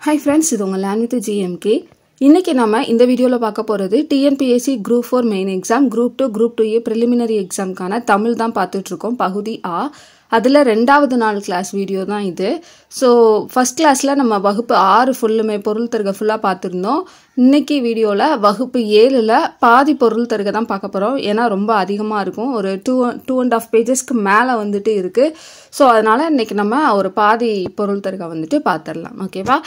Hi friends, இது உங்க learn with GMK. இன்னைக்கு நாம இந்த வீடியோல பார்க்க போறது TNPSC Group 4 main exam, Group 2, Group 2A preliminary எக்ஸாம்க்கான தமிழ் தான் பார்த்துட்டு இருக்கோம். பகுதி A. அதுல ரெண்டாவது நாள் கிளாஸ் வீடியோ தான் இது. ஸோ ஃபர்ஸ்ட் கிளாஸ்ல நம்ம வகுப்பு 6 ஃபுல்லுமே பொருள் தருக ஃபுல்லாக பார்த்துருந்தோம். இன்னைக்கு வீடியோவில் வகுப்பு 7ல் பாதி பொருள் தருக தான் பார்க்க போகிறோம். ஏன்னா ரொம்ப அதிகமாக இருக்கும், ஒரு 2.5 பேஜஸ்க்கு மேலே வந்துட்டு இருக்குது. ஸோ அதனால் இன்னைக்கு நம்ம ஒரு பாதி பொருள் தருக வந்துட்டு பார்த்துடலாம். ஓகேவா?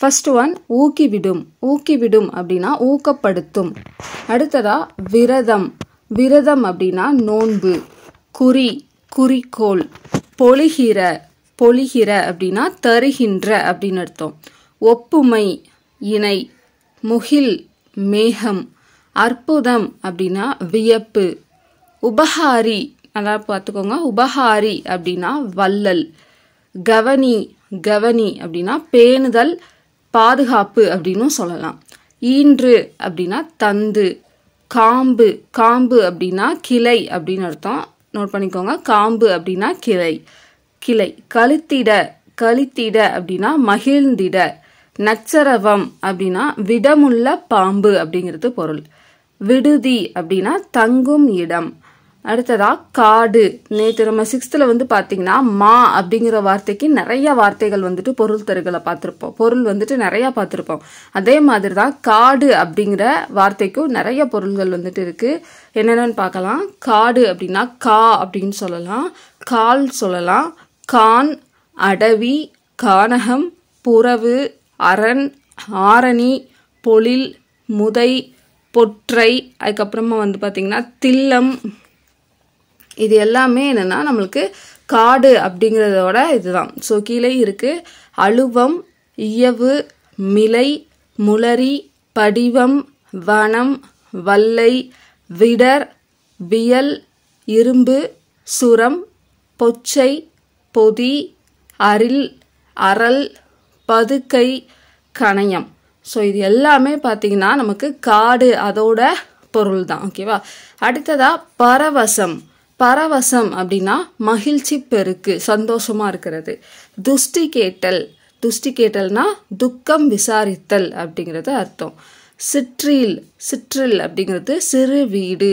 First one ஊக்கிவிடும். ஊக்கிவிடும் அப்படின்னா ஊக்கப்படுத்தும். அடுத்ததா விரதம். விரதம் அப்படின்னா நோன்பு. குறி, குறிக்கோள். பொழிகிற. பொழிகிற அப்படின்னா தருகின்ற அப்படின்னு அர்த்தம். ஒப்புமை, இணை. முகில், மேகம். அற்புதம் அப்படின்னா வியப்பு. உபகாரி, நல்லா பார்த்துக்கோங்க, உபகாரி அப்படின்னா வள்ளல். கவனி, கவனி அப்படின்னா பேணுதல், பாதுகாப்பு அப்படின்னு சொல்லலாம். ஈன்று அப்படின்னா தந்து. காம்பு, காம்பு அப்படின்னா கிளை அப்படின்னு அர்த்தம். நோட் பண்ணிக்கோங்க, காம்பு அப்படின்னா கிளை, கிளை. கழுத்திட, கழுத்திட அப்படின்னா மகிழ்ந்திட. நச்சரவம் அப்படின்னா விடமுள்ள பாம்பு அப்படிங்கிறது பொருள். விடுதி அப்படின்னா தங்கும் இடம். அடுத்ததா காடு. நேற்று நம்ம 6th வந்து பார்த்தீங்கன்னா மா அப்படிங்கிற வார்த்தைக்கு நிறைய வார்த்தைகள் வந்துட்டு பொருள் தருகளை பார்த்துருப்போம், பொருள் வந்துட்டு நிறைய பார்த்துருப்போம். அதே மாதிரி தான் காடு அப்படிங்கிற வார்த்தைக்கும் நிறைய பொருள்கள் வந்துட்டு இருக்கு. என்னென்னு பார்க்கலாம். காடு அப்படின்னா கா அப்படின்னு சொல்லலாம், கால் சொல்லலாம், கான், அடவி, கானகம், புறவு, அரண், ஆரணி, பொழில், முதை, பொற்றை. அதுக்கப்புறமா வந்து பார்த்தீங்கன்னா தில்லம். இது எல்லாமே என்னன்னா நம்மளுக்கு காடு அப்படிங்கிறதோட இதுதான். ஸோ கீழே இருக்கு அழுவம், இயவு, மிலை, முளரி, படிவம், வனம், வல்லை, விடர், வியல், இரும்பு, சுரம், பொச்சை, பொதி, அரில், அரல், பதுக்கை, கணையம். ஸோ இது எல்லாமே பார்த்தீங்கன்னா நமக்கு காடு அதோட பொருள் தான். ஓகேவா? அடுத்ததா பரவசம். பரவசம் அப்படின்னா மகிழ்ச்சி பெருக்கு, சந்தோஷமா இருக்கிறது. துஷ்டி கேட்டல். துஷ்டி கேட்டல்னா துக்கம் விசாரித்தல் அப்படிங்கிறது அர்த்தம். சிற்றில். சிற்றில் அப்படிங்கிறது சிறு வீடு.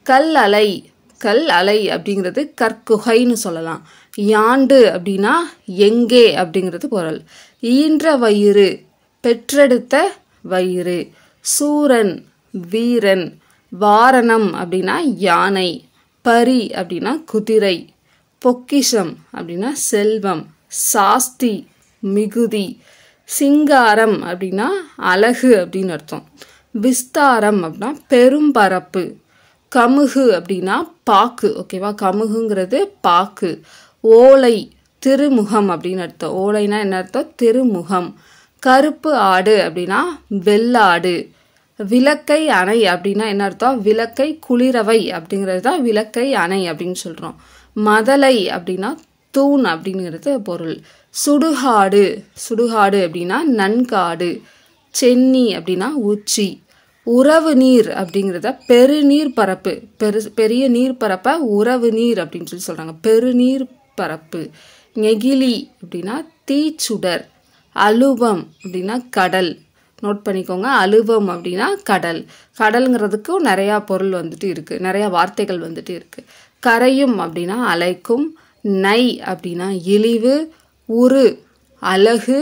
கல் அலை. கல் அலை அப்படிங்கிறது கற்குகைன்னு சொல்லலாம். யாண்டு அப்படின்னா எங்கே அப்படிங்கிறது பொருள். ஈன்ற வயிறு, பெற்றெடுத்த வயிறு. சூரன், வீரன். வாரணம் அப்படின்னா யானை. பரி அப்படின்னா குதிரை. பொக்கிஷம் அப்படின்னா செல்வம். சாஸ்தி, மிகுதி. சிங்காரம் அப்படின்னா அழகு அப்படின்னு அர்த்தம். விஸ்தாரம் அப்படின்னா பெரும்பரப்பு. கமுகு அப்படின்னா பாக்கு. ஓகேவா? கமுகுங்கிறது பாக்கு. ஓலை, திருமுகம் அப்படின்னு அர்த்தம். ஓலைனா என்ன அர்த்தம்? திருமுகம். கருப்பு ஆடு அப்படின்னா வெள்ளாடு. விளக்கை அணை அப்படின்னா என்ன அர்த்தம்? விளக்கை குளிரவை அப்படிங்கிறது தான் விளக்கை அணை அப்படின்னு சொல்றோம். மதலை அப்படின்னா தூண் அப்படிங்கிறது பொருள். சுடுகாடு. சுடுகாடு அப்படின்னா நன்காடு. சென்னி அப்படின்னா உச்சி. உறவு நீர் அப்படிங்கிறத பெருநீர் பரப்பு, பெரிய நீர் பரப்ப உறவு நீர் அப்படின்னு சொல்லி சொல்றாங்க. பெருநீர் பரப்பு. நெகிழி அப்படின்னா தீச்சுடர். அலுவம் அப்படின்னா கடல். நோட் பண்ணிக்கோங்க, அலுவம் அப்படின்னா கடல். கடல்ங்கிறதுக்கும் நிறையா பொருள் வந்துட்டு இருக்கு, நிறைய வார்த்தைகள் வந்துட்டு இருக்கு. கரையும் அப்படின்னா அலைக்கும். நை அப்படின்னா இழிவு. உரு, அழகு.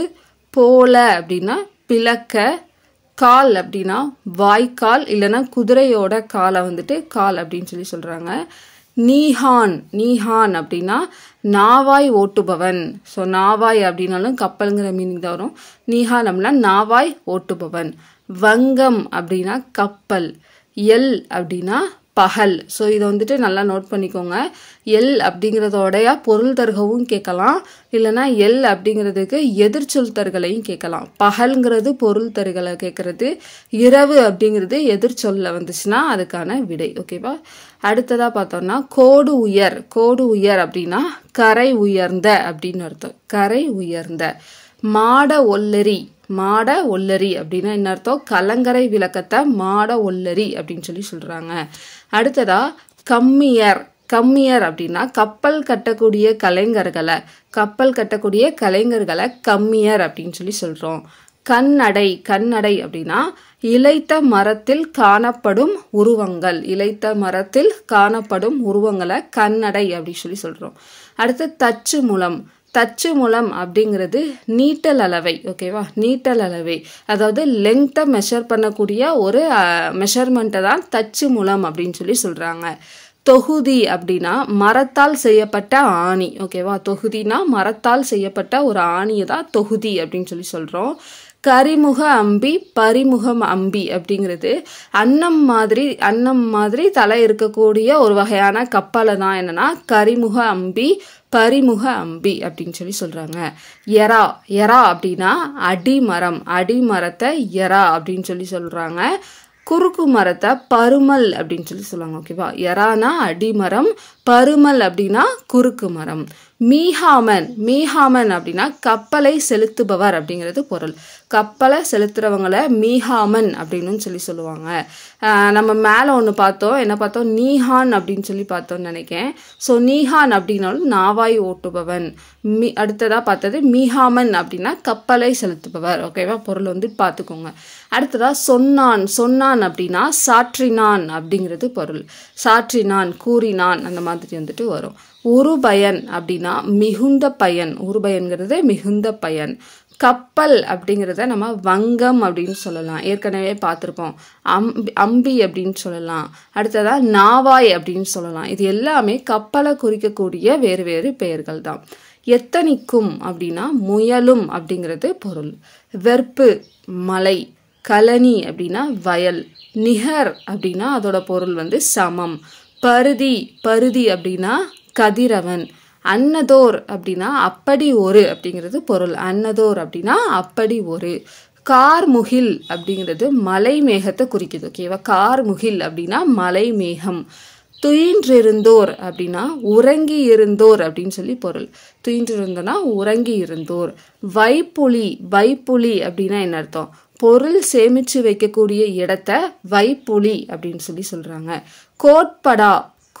போல அப்படின்னா பிளக்க. கால் அப்படின்னா வாய்க்கால், இல்லைன்னா குதிரையோட காலை வந்துட்டு கால் அப்படின்னு சொல்லி சொல்றாங்க. நீஹான். நீஹான் அப்படின்னா நாவாய் ஓட்டுபவன். ஸோ நாவாய் அப்படின்னாலும் கப்பல்ங்கிற மீனிங் தான் வரும். நீஹான் அப்படின்னா நாவாய் ஓட்டுபவன். வங்கம் அப்படின்னா கப்பல். எல் அப்படின்னா பகல். ஸோ இதை வந்துட்டு நல்லா நோட் பண்ணிக்கோங்க. எல் அப்படிங்கிறதோடைய பொருள் தருகவும் கேட்கலாம், இல்லைன்னா எல் அப்படிங்கிறதுக்கு எதிர்ச்சொல் தருகளையும் கேட்கலாம். பகல்ங்கிறது பொருள் தருகளை கேட்கறது, இரவு அப்படிங்கிறது எதிர்ச்சொல்ல வந்துச்சுன்னா அதுக்கான விடை. ஓகேவா? அடுத்ததா பார்த்தோம்னா கோடு உயர். கோடு உயர் அப்படின்னா கரை உயர்ந்த அப்படின்னு அர்த்தம். கரை உயர்ந்த. மாட ஒல்லரி. மாட ஒல்லரி அப்படின்னா என்ன அர்த்தம்? கலங்கரை விளக்கத்தை மாட ஒல்லரி அப்படின்னு சொல்லி சொல்றாங்க. அடுத்ததா கம்மியர். கம்மியர் அப்படின்னா கப்பல் கட்டக்கூடிய கலைஞர்களை கம்மியர் அப்படின்னு சொல்லி சொல்றோம். கண்ணடை அப்படின்னா இளைத்த மரத்தில் காணப்படும் உருவங்களை கண்ணடை அப்படின்னு சொல்லி சொல்றோம். அடுத்து தச்சு முலம் அப்படிங்கிறது நீட்டல் அளவை. ஓகேவா, நீட்டல் அளவை அதாவது லெங்க்த்தை மெஷர் பண்ணக்கூடிய ஒரு மெஷர்மெண்ட்டை தான் தச்சு முலம் அப்படின்னு சொல்லி சொல்றாங்க. தொகுதி அப்படின்னா மரத்தால் செய்யப்பட்ட ஆணி. ஓகேவா, தொகுதினா மரத்தால் செய்யப்பட்ட ஒரு ஆணியை தான் தொகுதி அப்படின்னு சொல்லி சொல்றோம். கரிமுக அம்பி பரிமுகம் அம்பி அப்படிங்கிறது அன்னம் மாதிரி தலை இருக்கக்கூடிய ஒரு வகையான கப்பலை தான் என்னன்னா கரிமுக அம்பி பரிமுக அம்பி அப்படின்னு சொல்லி சொல்றாங்க. எரா அப்படின்னா அடிமரத்தை எரா அப்படின்னு சொல்லி சொல்றாங்க. குறுக்கு மரத்தை பருமல் அப்படின்னு சொல்லி சொல்லுவாங்க. ஓகேவா, எரானா அடிமரம், பருமல் அப்படின்னா குறுக்கு மரம். மீஹாமன் அப்படின்னா கப்பலை செலுத்துபவர் அப்படிங்கிறது பொருள். கப்பலை செலுத்துறவங்களை மீஹாமன் அப்படின்னு சொல்லி சொல்லுவாங்க. நம்ம மேலே ஒன்று என்ன பார்த்தோம், நீஹான் அப்படின்னு சொல்லி பார்த்தோம்னு நினைக்கிறேன். ஸோ நீஹான் அப்படின்னாலும் நாவாய் ஓட்டுபவன். அடுத்ததாக பார்த்தது மீஹாமன் அப்படின்னா கப்பலை செலுத்துபவர். ஓகேவா, பொருள் பார்த்துக்கோங்க. அடுத்ததா சொன்னான் அப்படின்னா சாற்றினான் அப்படிங்கிறது பொருள். சாற்றினான், கூறினான், அந்த மாதிரி வரும். உருபயன் அப்படின்னா மிகுந்த பயன். உருபயன்கிறது மிகுந்த பயன். கப்பல் அப்படிங்கிறத நம்ம வங்கம் அப்படின்னு சொல்லலாம், ஏற்கனவே பார்த்துருப்போம். அம்பி அப்படின்னு சொல்லலாம். அடுத்ததா நாவாய் அப்படின்னு சொல்லலாம். இது எல்லாமே கப்பலை குறிக்கக்கூடிய வேறு வேறு பெயர்கள் தான். எத்தனிக்கும் அப்படின்னா முயலும் அப்படிங்கிறது பொருள். வெற்பு மலை, கலனி அப்படின்னா வயல், நிகர் அப்படின்னா அதோட பொருள் சமம். பருதி அப்படின்னா கதிரவன். அன்னதோர் அப்படின்னா அப்படி ஒரு அப்படிங்கிறது பொருள். அன்னதோர் அப்படின்னா அப்படி ஒரு. கார்முகில் அப்படிங்கிறது மலை மேகத்தை குறிக்குது. ஓகேவா, கார்முகில் அப்படின்னா மலை மேகம். துயின்றிருந்தோர் அப்படின்னா உறங்கி இருந்தோர் அப்படின்னு சொல்லி பொருள். துயின்றிருந்தோன்னா உறங்கி இருந்தோர். வைப்புலி அப்படின்னா என்ன அர்த்தம், பொருள் சேமிச்சு வைக்கக்கூடிய இடத்த வைப்புலி அப்படின்னு சொல்லி சொல்றாங்க.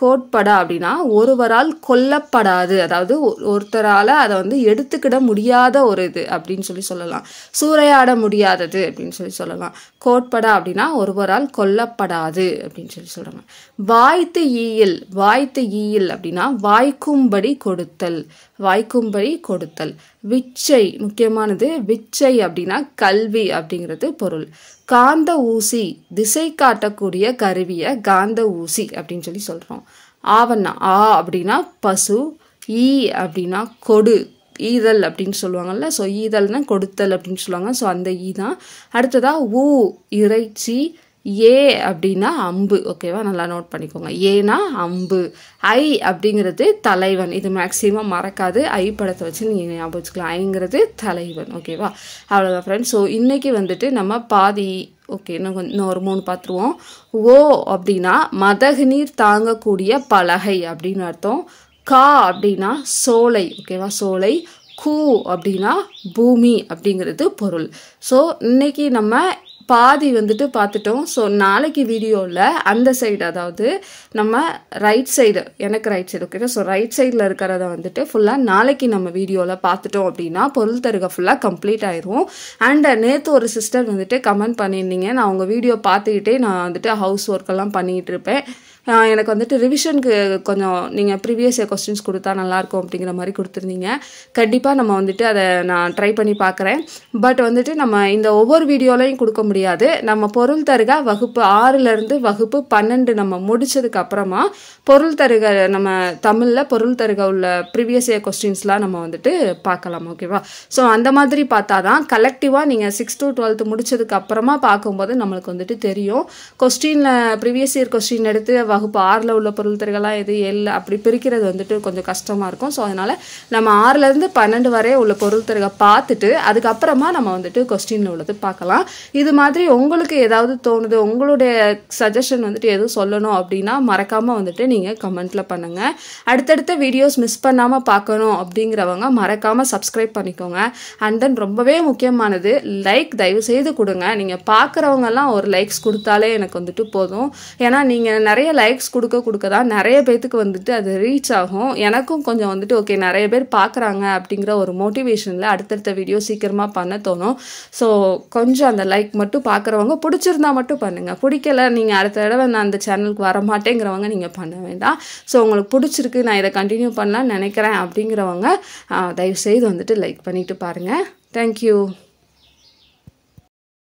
கோட்படா அப்படின்னா ஒருவரால் கொல்லப்படாது, அதாவது ஒருத்தரால அதை எடுத்துக்கிட முடியாத ஒரு இது அப்படின்னு சொல்லி சொல்லலாம். சூறையாட முடியாதது அப்படின்னு சொல்லி சொல்லலாம். கோட்படா அப்படின்னா ஒருவரால் கொல்லப்படாது அப்படின்னு சொல்லி சொல்றாங்க. வாய்த்து ஈயில் அப்படின்னா வாய்க்கும்படி கொடுத்தல். விச்சை, முக்கியமானது விச்சை அப்படின்னா கல்வி அப்படிங்கிறது பொருள். காந்த ஊசி, திசை காட்டக்கூடிய கருவியை காந்த ஊசி அப்படின்னு சொல்லி சொல்றோம். ஆவண்ணா அப்படின்னா பசு, ஈ அப்படின்னா கொடு, ஈதல் அப்படின்னு சொல்லுவாங்கல்ல. ஸோ ஈதல்னா கொடுத்தல் அப்படின்னு சொல்லுவாங்க. ஸோ அந்த ஈ தான். அடுத்ததா இறைச்சி, ஏ அப்படின்னா அம்பு. ஓகேவா, நல்லா நோட் பண்ணிக்கோங்க. ஏனா அம்பு. ஐ அப்படிங்கிறது தலைவன். இது மேக்சிமம் மறக்காது, ஐ படத்தை வச்சு நீங்கள் ஞாபகம் வச்சுக்கலாம். ஐங்கிறது தலைவன். ஓகேவா, அவ்வளோதான் ஃப்ரெண்ட்ஸ். ஸோ இன்னைக்கு நம்ம பாதி இன்னும் ஒரு 3 பார்த்துருவோம். அப்படின்னா மதகு நீர் தாங்கக்கூடிய பலகை அப்படின்னு அர்த்தம். கா அப்படின்னா சோலை. ஓகேவா, சோலை. கூ அப்படின்னா பூமி அப்படிங்கிறது பொருள். ஸோ இன்னைக்கு நம்ம பாதி பார்த்துட்டோம். ஸோ நாளைக்கு வீடியோவில் அந்த சைடு, அதாவது நம்ம ரைட் சைடு, எனக்கு right side. Okay, so right சைடில் இருக்கிறத ஃபுல்லாக நாளைக்கு நம்ம வீடியோவில் பார்த்துட்டோம் அப்படின்னா பொருள் தருக ஃபுல்லாக கம்ப்ளீட் ஆயிரும். அண்ட் நேற்று ஒரு சிஸ்டர் கமெண்ட் பண்ணியிருந்தீங்க, நான் உங்கள் வீடியோ பார்த்துக்கிட்டே நான் ஹவுஸ் ஒர்க்கெல்லாம் பண்ணிகிட்டு இருப்பேன், எனக்கு ரிவிஷனுக்கு கொஞ்சம் நீங்கள் ப்ரீவியஸ் இயர் கொஸ்டின்ஸ் கொடுத்தா நல்லாயிருக்கும் அப்படிங்கிற மாதிரி கொடுத்துருந்தீங்க. கண்டிப்பாக நம்ம அதை நான் ட்ரை பண்ணி பார்க்குறேன். பட் நம்ம இந்த ஒவ்வொரு வீடியோலையும் கொடுக்க முடியாது. நம்ம பொருள் தருக வகுப்பு 6லேருந்து வகுப்பு 12 நம்ம முடிச்சதுக்கு அப்புறமா பொருள் தருக, நம்ம தமிழில் பொருள் தருக உள்ள ப்ரீவியஸ் இயர் கொஸ்டின்ஸ்லாம் நம்ம பார்க்கலாம். ஓகேவா, ஸோ அந்த மாதிரி பார்த்தா தான் கலெக்டிவாக நீங்கள் 6 to 12 முடிச்சதுக்கு அப்புறமா பார்க்கும்போது நம்மளுக்கு தெரியும். கொஸ்டினில் ப்ரீவியஸ் இயர் கொஸ்டின் எடுத்து வகுப்பு 6ல் உள்ள பொருள் தருகலாம் எது 7 அப்படி பிரிக்கிறது கொஞ்சம் கஷ்டமாக இருக்கும். ஸோ அதனால் நம்ம 6லேருந்து 12 வரை உள்ள பொருள் தருக பார்த்துட்டு அதுக்கப்புறமா நம்ம கொஸ்டினில் உள்ளது பார்க்கலாம். இது மாதிரி உங்களுக்கு ஏதாவது தோணுது, உங்களுடைய சஜஷன் எதுவும் சொல்லணும் அப்படின்னா மறக்காமல் நீங்கள் கமெண்ட்டில் பண்ணுங்கள். அடுத்தடுத்த வீடியோஸ் மிஸ் பண்ணாமல் பார்க்கணும் அப்படிங்கிறவங்க மறக்காமல் சப்ஸ்கிரைப் பண்ணிக்கோங்க. அண்ட் தென் ரொம்பவே முக்கியமானது லைக் தயவு செய்து கொடுங்க. நீங்கள் பார்க்குறவங்கெல்லாம் ஒரு லைக்ஸ் கொடுத்தாலே எனக்கு போதும். ஏன்னா நீங்கள் நிறைய லைக்ஸ் கொடுக்க தான் நிறைய பேத்துக்கு வந்துட்டு அது ரீச் ஆகும். எனக்கும் கொஞ்சம் வந்துட்டு ஓகே நிறைய பேர் பார்க்குறாங்க அப்படிங்கிற ஒரு மோட்டிவேஷனில் அடுத்தடுத்த வீடியோ சீக்கிரமாக பண்ண தோணும். ஸோ கொஞ்சம் அந்த லைக் மட்டும் பார்க்குறவங்க பிடிச்சிருந்தா மட்டும் பண்ணுங்கள். பிடிக்கல நீங்கள் அடுத்த தடவை நான் அந்த சேனலுக்கு வர மாட்டேங்கிறவங்க நீங்கள் பண்ண வேண்டாம். ஸோ உங்களுக்கு பிடிச்சிருக்கு நான் இதை கண்டினியூ பண்ணலான்னு நினைக்கிறேன் அப்படிங்கிறவங்க தயவுசெய்து வந்துட்டு லைக் பண்ணிவிட்டு பாருங்கள். தேங்க்யூ.